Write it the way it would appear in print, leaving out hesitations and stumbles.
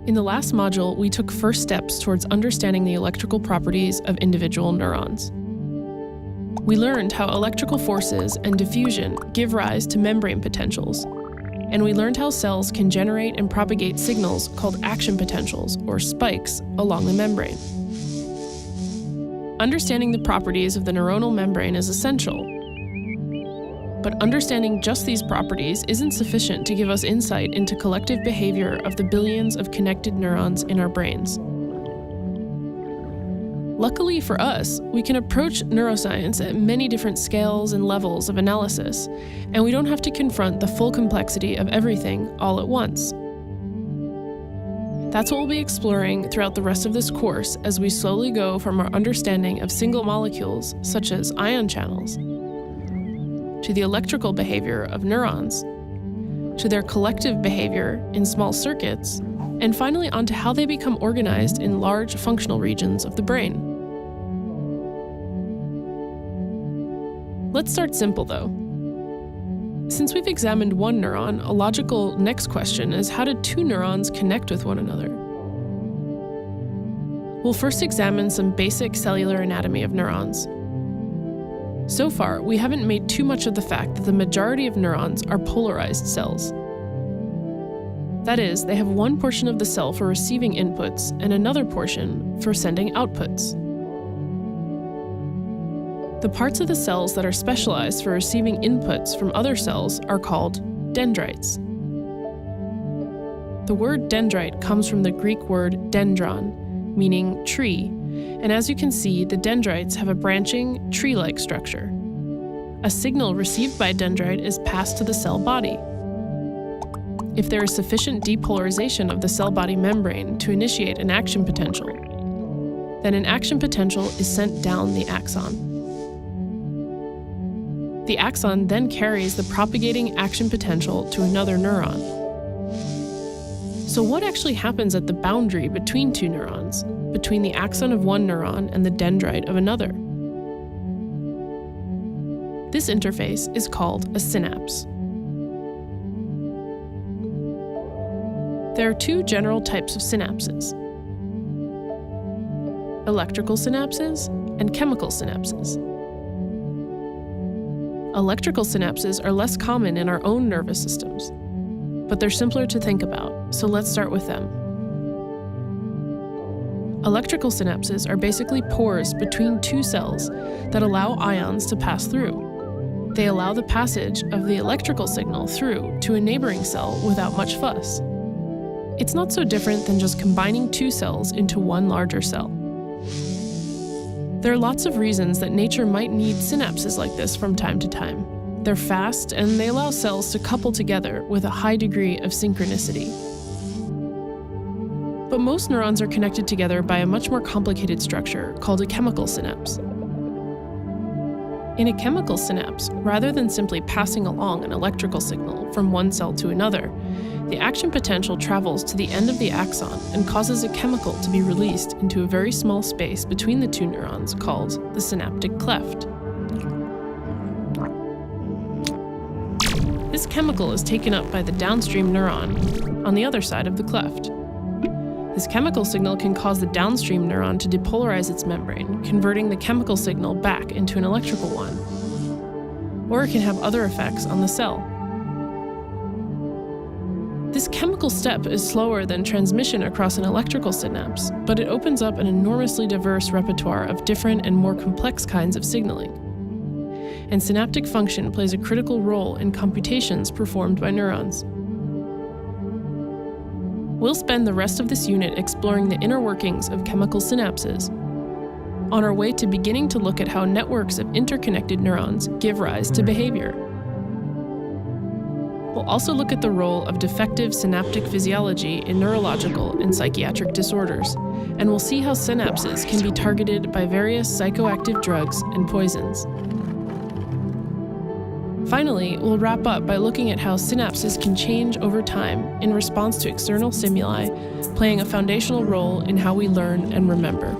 In the last module, we took first steps towards understanding the electrical properties of individual neurons. We learned how electrical forces and diffusion give rise to membrane potentials, and we learned how cells can generate and propagate signals called action potentials, or spikes, along the membrane. Understanding the properties of the neuronal membrane is essential, but understanding just these properties isn't sufficient to give us insight into collective behavior of the billions of connected neurons in our brains. Luckily for us, we can approach neuroscience at many different scales and levels of analysis, and we don't have to confront the full complexity of everything all at once. That's what we'll be exploring throughout the rest of this course as we slowly go from our understanding of single molecules, such as ion channels, to the electrical behavior of neurons, to their collective behavior in small circuits, and finally onto how they become organized in large functional regions of the brain. Let's start simple, though. Since we've examined one neuron, a logical next question is, how do two neurons connect with one another? We'll first examine some basic cellular anatomy of neurons. So far, we haven't made too much of the fact that the majority of neurons are polarized cells. That is, they have one portion of the cell for receiving inputs and another portion for sending outputs. The parts of the cells that are specialized for receiving inputs from other cells are called dendrites. The word dendrite comes from the Greek word dendron, meaning tree, and as you can see, the dendrites have a branching, tree-like structure. A signal received by a dendrite is passed to the cell body. If there is sufficient depolarization of the cell body membrane to initiate an action potential, then an action potential is sent down the axon. The axon then carries the propagating action potential to another neuron. So what actually happens at the boundary between two neurons, between the axon of one neuron and the dendrite of another? This interface is called a synapse. There are two general types of synapses: electrical synapses and chemical synapses. Electrical synapses are less common in our own nervous systems, but they're simpler to think about, so let's start with them. Electrical synapses are basically pores between two cells that allow ions to pass through. They allow the passage of the electrical signal through to a neighboring cell without much fuss. It's not so different than just combining two cells into one larger cell. There are lots of reasons that nature might need synapses like this from time to time. They're fast, and they allow cells to couple together with a high degree of synchronicity. But most neurons are connected together by a much more complicated structure called a chemical synapse. In a chemical synapse, rather than simply passing along an electrical signal from one cell to another, the action potential travels to the end of the axon and causes a chemical to be released into a very small space between the two neurons called the synaptic cleft. This chemical is taken up by the downstream neuron on the other side of the cleft. This chemical signal can cause the downstream neuron to depolarize its membrane, converting the chemical signal back into an electrical one. Or it can have other effects on the cell. This chemical step is slower than transmission across an electrical synapse, but it opens up an enormously diverse repertoire of different and more complex kinds of signaling. And synaptic function plays a critical role in computations performed by neurons. We'll spend the rest of this unit exploring the inner workings of chemical synapses, on our way to beginning to look at how networks of interconnected neurons give rise to behavior. We'll also look at the role of defective synaptic physiology in neurological and psychiatric disorders, and we'll see how synapses can be targeted by various psychoactive drugs and poisons. Finally, we'll wrap up by looking at how synapses can change over time in response to external stimuli, playing a foundational role in how we learn and remember.